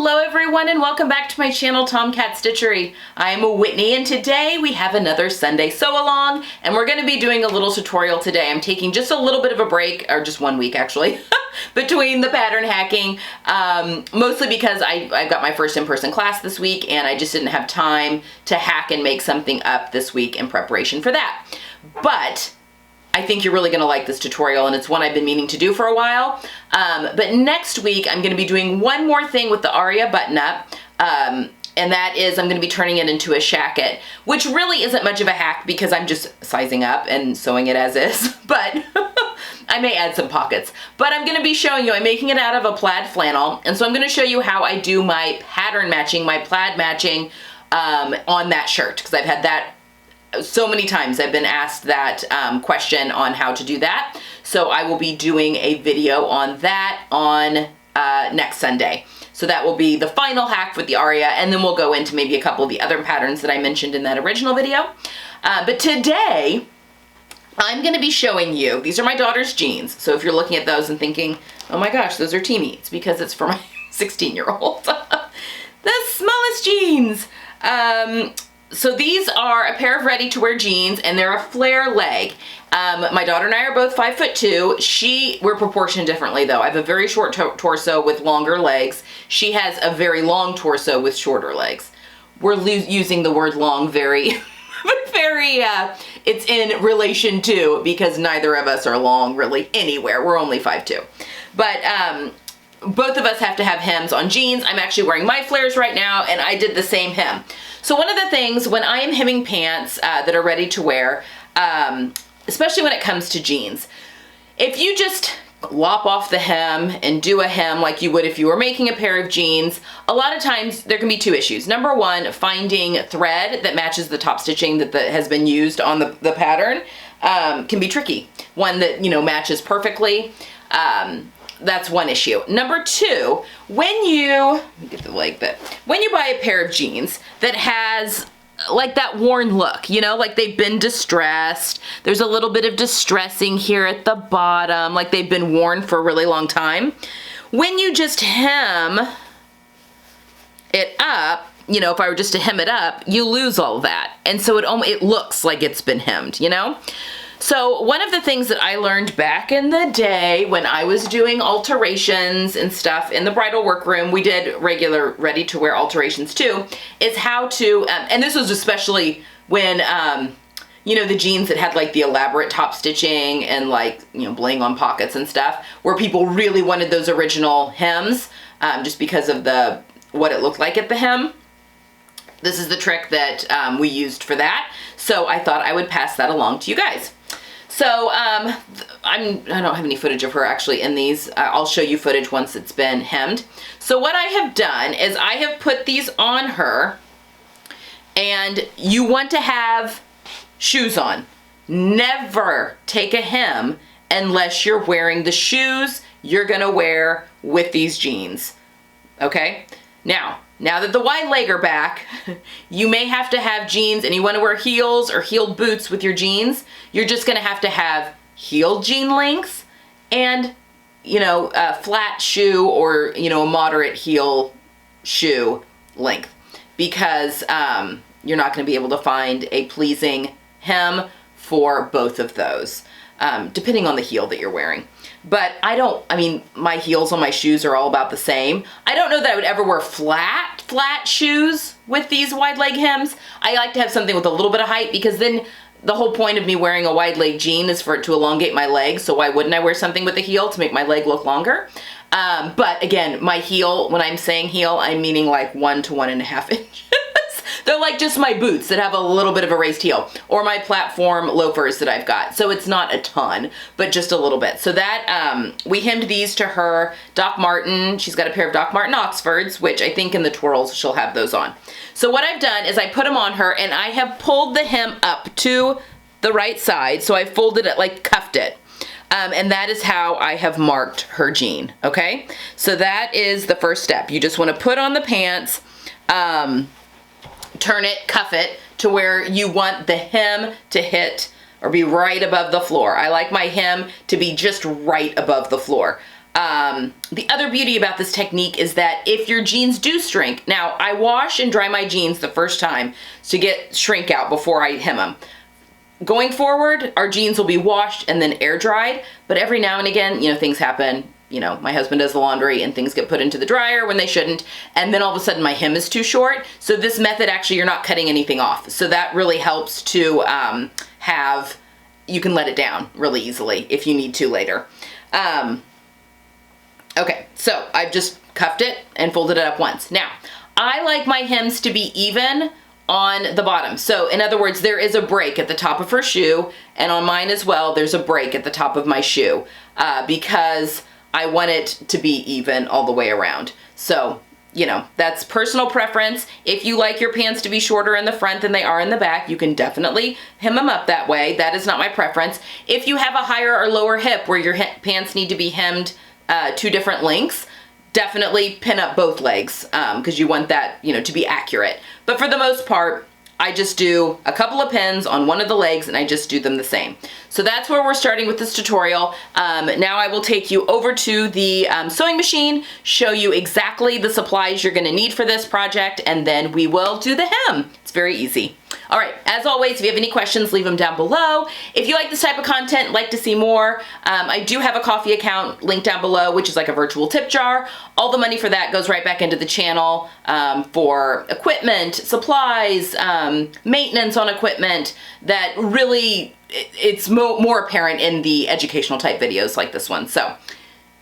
Hello everyone and welcome back to my channel, Tomcat Stitchery. I'm Whitney and today we have another Sunday sew-along and we're going to be doing a little tutorial today. I'm taking just a little bit of a break, or just 1 week actually, between the pattern hacking, mostly because I got my first in-person class this week and I just didn't have time to hack and make something up this week in preparation for that. But I think you're really going to like this tutorial and it's one I've been meaning to do for a while. But next week I'm going to be doing one more thing with the Aria button-up, and that is I'm going to be turning it into a shacket, which really isn't much of a hack because I'm just sizing up and sewing it as is, but I may add some pockets. But I'm going to be showing you, I'm making it out of a plaid flannel, and so I'm going to show you how I do my pattern matching, my plaid matching on that shirt, because I've had that so many times. I've been asked that question on how to do that. So I will be doing a video on that on next Sunday. So that will be the final hack with the Aria, and then we'll go into maybe a couple of the other patterns that I mentioned in that original video. But today, I'm going to be showing you, these are my daughter's jeans. So if you're looking at those and thinking, oh my gosh, those are teeny, it's because it's for my 16-year-old. The smallest jeans. So these are a pair of ready-to-wear jeans, and they're a flare leg. My daughter and I are both 5'2". We're proportioned differently though. I have a very short torso with longer legs. She has a very long torso with shorter legs. We're using the word long very, it's in relation to, because neither of us are long really anywhere. We're only 5'2". But both of us have to have hems on jeans. I'm actually wearing my flares right now, and I did the same hem. So one of the things when I am hemming pants that are ready to wear, especially when it comes to jeans, if you just lop off the hem and do a hem like you would if you were making a pair of jeans, a lot of times there can be two issues. Number one, finding thread that matches the top stitching that has been used on the pattern can be tricky. One that, matches perfectly. That's one issue. Number two, when you buy a pair of jeans that has like that worn look, like they've been distressed, there's a little bit of distressing here at the bottom, like they've been worn for a really long time. When you just hem it up, if I were just to hem it up, you lose all of that. And so it looks like it's been hemmed, So one of the things that I learned back in the day when I was doing alterations and stuff in the bridal workroom, we did regular ready-to-wear alterations too, is how to, and this was especially when, the jeans that had like the elaborate top stitching and like, bling on pockets and stuff, where people really wanted those original hems just because of what it looked like at the hem. This is the trick that we used for that. So I thought I would pass that along to you guys. So I don't have any footage of her actually in these. I'll show you footage once it's been hemmed. So what I have done is I have put these on her, and you want to have shoes on. Never take a hem unless you're wearing the shoes you're gonna wear with these jeans. Okay? Now that the wide leg are back, you may have to have jeans and you want to wear heels or heeled boots with your jeans. You're just going to have heeled jean lengths and, a flat shoe or, a moderate heel shoe length, because you're not going to be able to find a pleasing hem for both of those, depending on the heel that you're wearing. But my heels on my shoes are all about the same. I don't know that I would ever wear flat shoes with these wide leg hems. I like to have something with a little bit of height, because then the whole point of me wearing a wide leg jean is for it to elongate my legs. So why wouldn't I wear something with a heel to make my leg look longer? But again, my heel, when I'm saying heel, I'm meaning like 1 to 1.5 inches. They're like just my boots that have a little bit of a raised heel, or my platform loafers that I've got. So it's not a ton, but just a little bit. So that, we hemmed these to her Doc Marten. She's got a pair of Doc Marten Oxfords, which I think in the twirls she'll have those on. So what I've done is I put them on her and I have pulled the hem up to the right side. So I folded it, like cuffed it. And that is how I have marked her jean, okay? So that is the first step. You just want to put on the pants, turn it, cuff it to where you want the hem to hit or be right above the floor. I like my hem to be just right above the floor. The other beauty about this technique is that if your jeans do shrink, now I wash and dry my jeans the first time to get shrink out before I hem them. Going forward, our jeans will be washed and then air dried, but every now and again, you know, things happen. You know, my husband does the laundry and things get put into the dryer when they shouldn't, and then all of a sudden my hem is too short. So this method, actually, you're not cutting anything off. So that really helps to you can let it down really easily if you need to later. Okay, so I've just cuffed it and folded it up once. Now, I like my hems to be even on the bottom. So in other words, there is a break at the top of her shoe, and on mine as well, there's a break at the top of my shoe because I want it to be even all the way around. So, you know, that's personal preference. If you like your pants to be shorter in the front than they are in the back, you can definitely hem them up that way. That is not my preference. If you have a higher or lower hip where your pants need to be hemmed 2 different lengths, definitely pin up both legs because you want that, you know, to be accurate. But for the most part, I just do a couple of pins on one of the legs and I just do them the same. So that's where we're starting with this tutorial. Now I will take you over to the sewing machine, show you exactly the supplies you're gonna need for this project, and then we will do the hem. It's very easy. All right, as always, if you have any questions, leave them down below. If you like this type of content, like to see more, I do have a Ko-fi account linked down below, which is like a virtual tip jar. All the money for that goes right back into the channel for equipment, supplies, maintenance on equipment that really, it's more apparent in the educational type videos like this one. So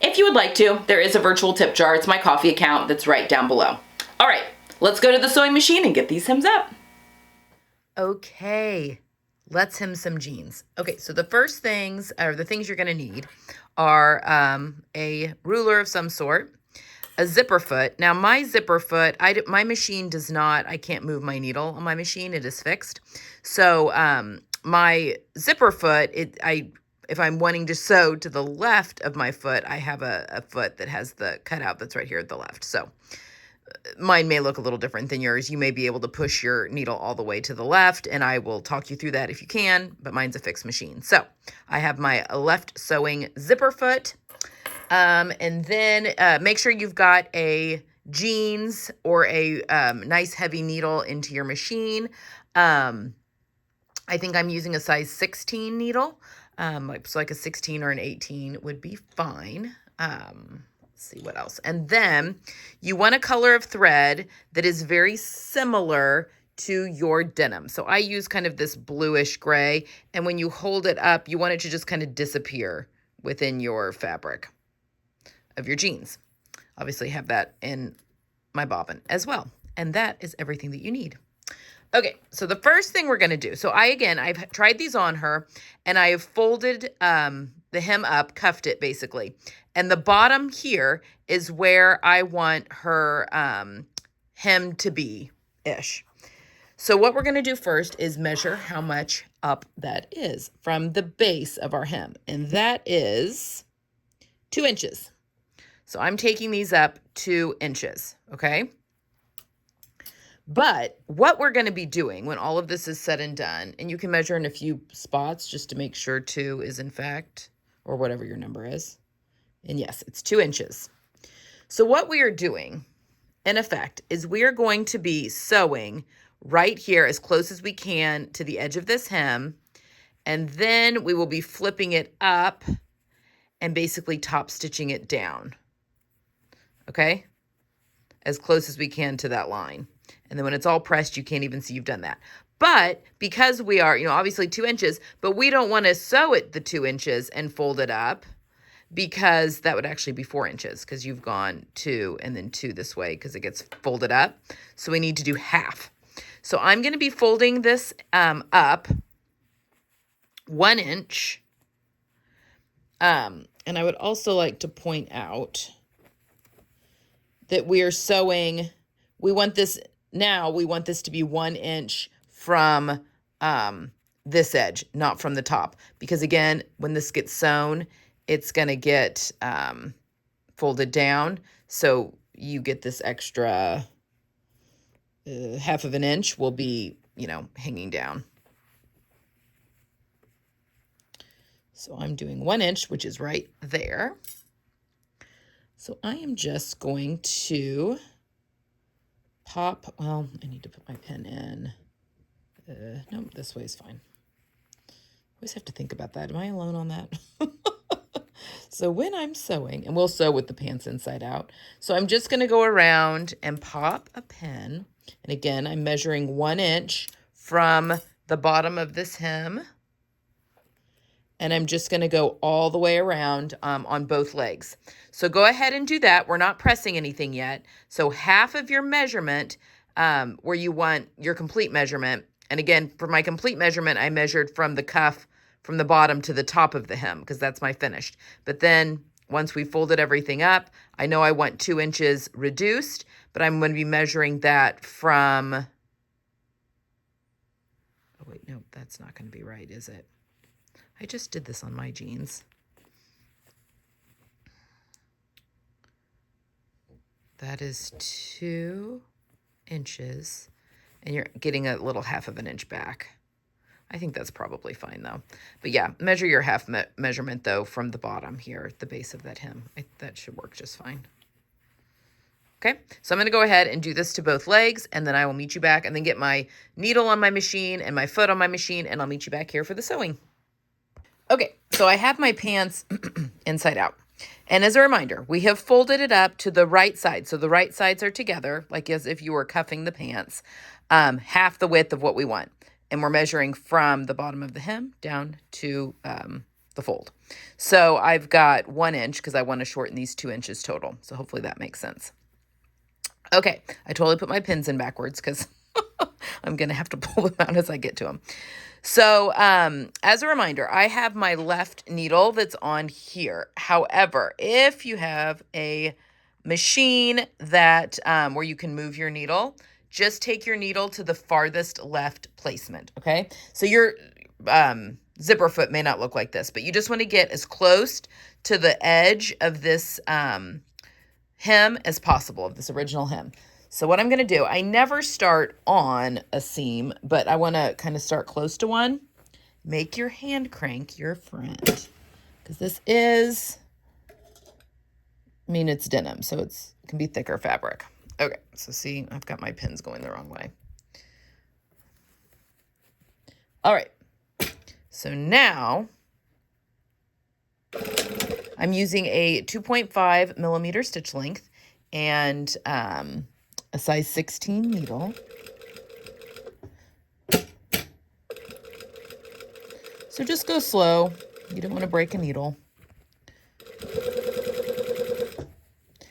if you would like to, there is a virtual tip jar. It's my Ko-fi account that's right down below. All right, let's go to the sewing machine and get these hems up. Okay, let's hem some jeans. Okay, so the first things, or the things you're gonna need are a ruler of some sort, a zipper foot. Now my zipper foot, my machine does not, I can't move my needle on my machine, it is fixed. So my zipper foot, if I'm wanting to sew to the left of my foot, I have a foot that has the cutout that's right here at the left. So mine may look a little different than yours. You may be able to push your needle all the way to the left, and I will talk you through that if you can, but mine's a fixed machine. So I have my left sewing zipper foot, and then make sure you've got a jeans or a nice heavy needle into your machine. I think I'm using a size 16 needle, like a 16 or an 18 would be fine. See what else. And then you want a color of thread that is very similar to your denim. So I use kind of this bluish gray, and when you hold it up, you want it to just kind of disappear within your fabric of your jeans. Obviously have that in my bobbin as well. And that is everything that you need. Okay, so the first thing we're going to do, so I've tried these on her, and I have folded the hem up, cuffed it basically. And the bottom here is where I want her hem to be-ish. So what we're going to do first is measure how much up that is from the base of our hem. And that is 2 inches. So I'm taking these up 2 inches, okay? But what we're going to be doing when all of this is said and done, and you can measure in a few spots just to make sure 2 is in fact, or whatever your number is. And yes, it's 2 inches. So what we are doing, in effect, is we are going to be sewing right here as close as we can to the edge of this hem. And then we will be flipping it up and basically top stitching it down. Okay? As close as we can to that line. And then when it's all pressed, you can't even see you've done that. But because we are, obviously 2 inches, but we don't want to sew it the 2 inches and fold it up, because that would actually be 4 inches because you've gone 2 and then 2 this way because it gets folded up. So we need to do half. So I'm going to be folding this up 1 inch. And I would also like to point out that we are sewing, we want this to be 1 inch from this edge, not from the top. Because again, when this gets sewn, it's going to get folded down. So you get this extra half of an inch will be, hanging down. So I'm doing 1 inch, which is right there. So I am just going to pop, well, I need to put my pen in. No, this way is fine. I always have to think about that. Am I alone on that? So when I'm sewing, and we'll sew with the pants inside out. So I'm just going to go around and pop a pin. And again, I'm measuring 1 inch from the bottom of this hem. And I'm just going to go all the way around on both legs. So go ahead and do that. We're not pressing anything yet. So half of your measurement where you want your complete measurement. And again, for my complete measurement, I measured from the cuff from the bottom to the top of the hem because that's my finished. But then once we folded everything up, I know I want 2 inches reduced, but I'm going to be measuring that from, oh wait, no, that's not going to be right, is it? I just did this on my jeans. That is 2 inches, and you're getting a little half of an inch back. I think that's probably fine though. But yeah, measure your half measurement though from the bottom here at the base of that hem. That should work just fine. Okay, so I'm going to go ahead and do this to both legs, and then I will meet you back and then get my needle on my machine and my foot on my machine, and I'll meet you back here for the sewing. Okay, so I have my pants inside out. And as a reminder, we have folded it up to the right side. So the right sides are together, like as if you were cuffing the pants, half the width of what we want. And we're measuring from the bottom of the hem down to the fold. So I've got 1 inch because I want to shorten these 2 inches total. So hopefully that makes sense. Okay, I totally put my pins in backwards because I'm going to have to pull them out as I get to them. So as a reminder, I have my left needle that's on here. However, if you have a machine that where you can move your needle, just take your needle to the farthest left placement, okay? So your zipper foot may not look like this, but you just want to get as close to the edge of this hem as possible, of this original hem. So what I'm going to do, I never start on a seam, but I want to kind of start close to one. Make your hand crank your friend, because this is, I mean, it's denim, so it can be thicker fabric. Okay, so see, I've got my pins going the wrong way. All right, so now I'm using a 2.5 millimeter stitch length and a size 16 needle. So just go slow. You don't want to break a needle.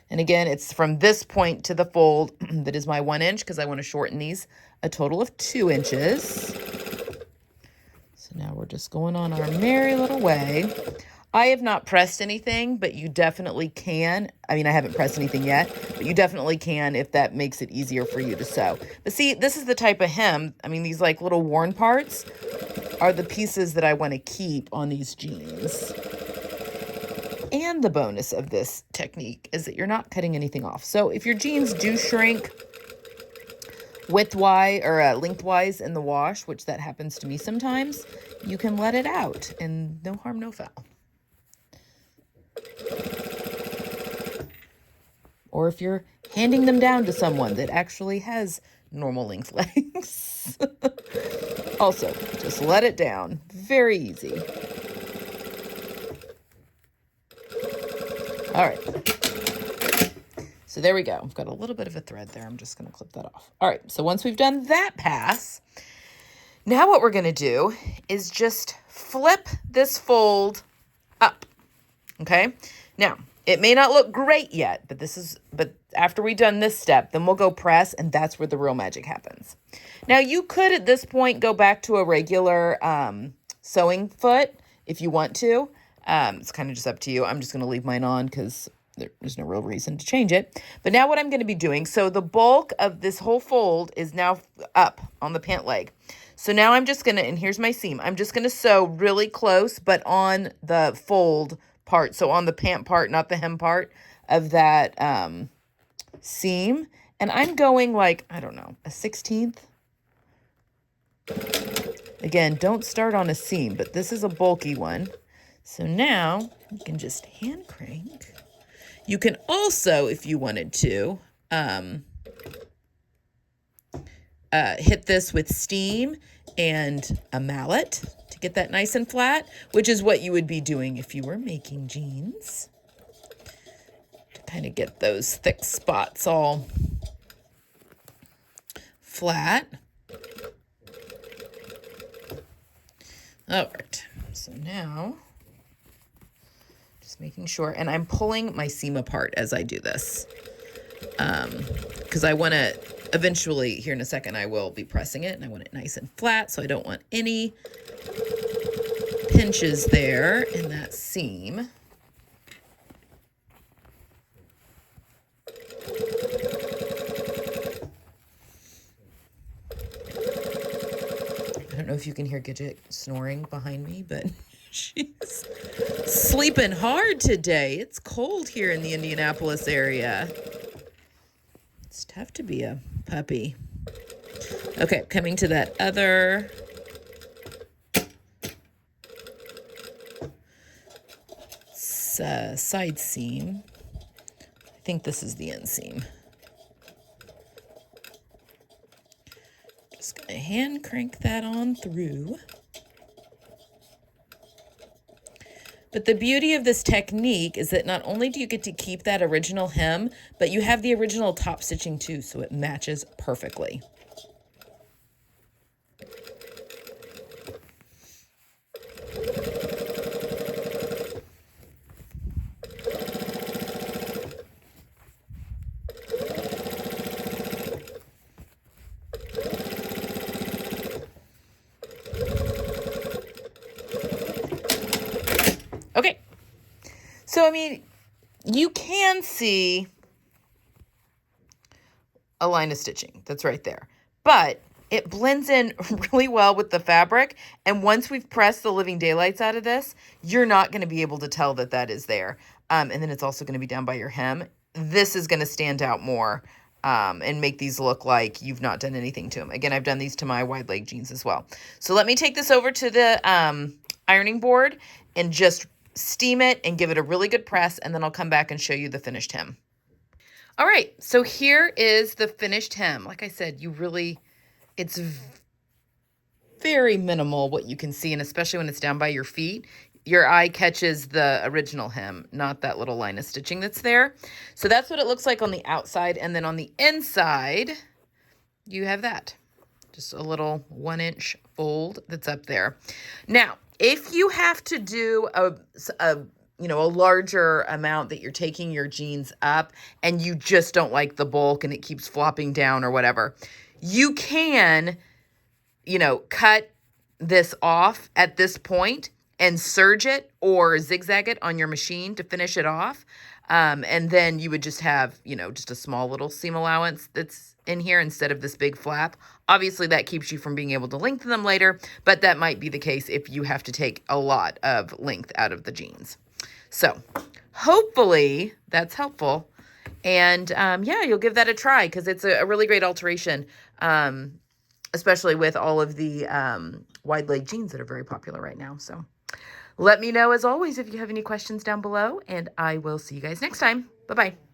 And again, it's from this point to the fold that is my 1 inch because I want to shorten these a total of 2 inches. So now we're just going on our merry little way. I have not pressed anything, but you definitely can. I mean, I haven't pressed anything yet, but you definitely can if that makes it easier for you to sew. But see, this is the type of hem, I mean, these like little worn parts are the pieces that I want to keep on these jeans. And the bonus of this technique is that you're not cutting anything off. So if your jeans do shrink widthwise or lengthwise in the wash, which that happens to me sometimes, you can let it out and no harm, no foul. Or if you're handing them down to someone that actually has normal length legs. Also, just let it down. Very easy. All right. So there we go. I've got a little bit of a thread there. I'm just going to clip that off. All right. So once we've done that pass, now what we're going to do is just flip this fold up. Okay. Now, it may not look great yet, but after we've done this step, then we'll go press, and that's where the real magic happens. Now, you could at this point go back to a regular sewing foot if you want to. It's kind of just up to you. I'm just going to leave mine on because there's no real reason to change it. But now what I'm going to be doing, so the bulk of this whole fold is now up on the pant leg. So now I'm just going to, and here's my seam, I'm just going to sew really close, but on the fold part, so on the pant part, not the hem part of that seam. And I'm going like, I don't know, a 16th. Again, don't start on a seam, but this is a bulky one. So now you can just hand crank. You can also, if you wanted to, hit this with steam and a mallet to get that nice and flat, which is what you would be doing if you were making jeans, to kind of get those thick spots all flat. All right, so now just making sure, and I'm pulling my seam apart as I do this, because I want to eventually, here in a second, I will be pressing it, and I want it nice and flat, so I don't want any pinches there in that seam. I don't know if you can hear Gidget snoring behind me, but she's sleeping hard today. It's cold here in the Indianapolis area. It's tough to be a puppy. Okay, coming to that other side seam. I think this is the inseam. Just gonna hand crank that on through. But the beauty of this technique is that not only do you get to keep that original hem, but you have the original top stitching too, so it matches perfectly. Okay, so I mean, you can see a line of stitching that's right there, but it blends in really well with the fabric, and once we've pressed the living daylights out of this, you're not going to be able to tell that that is there. And then it's also going to be down by your hem. This is going to stand out more and make these look like you've not done anything to them. Again, I've done these to my wide leg jeans as well. So let me take this over to the ironing board and just steam it and give it a really good press, and then I'll come back and show you the finished hem. All right, so here is the finished hem. Like I said, it's very minimal what you can see, and especially when it's down by your feet, your eye catches the original hem, not that little line of stitching that's there. So that's what it looks like on the outside, and then on the inside, you have that. Just a little 1-inch fold that's up there. Now, if you have to do a larger amount that you're taking your jeans up and you just don't like the bulk and it keeps flopping down or whatever, you can, cut this off at this point and serge it or zigzag it on your machine to finish it off. And then you would just have, just a small little seam allowance that's in here instead of this big flap. Obviously, that keeps you from being able to lengthen them later, but that might be the case if you have to take a lot of length out of the jeans. So hopefully that's helpful. And yeah, you'll give that a try because it's a really great alteration, especially with all of the wide leg jeans that are very popular right now. So let me know, as always, if you have any questions down below, and I will see you guys next time. Bye-bye.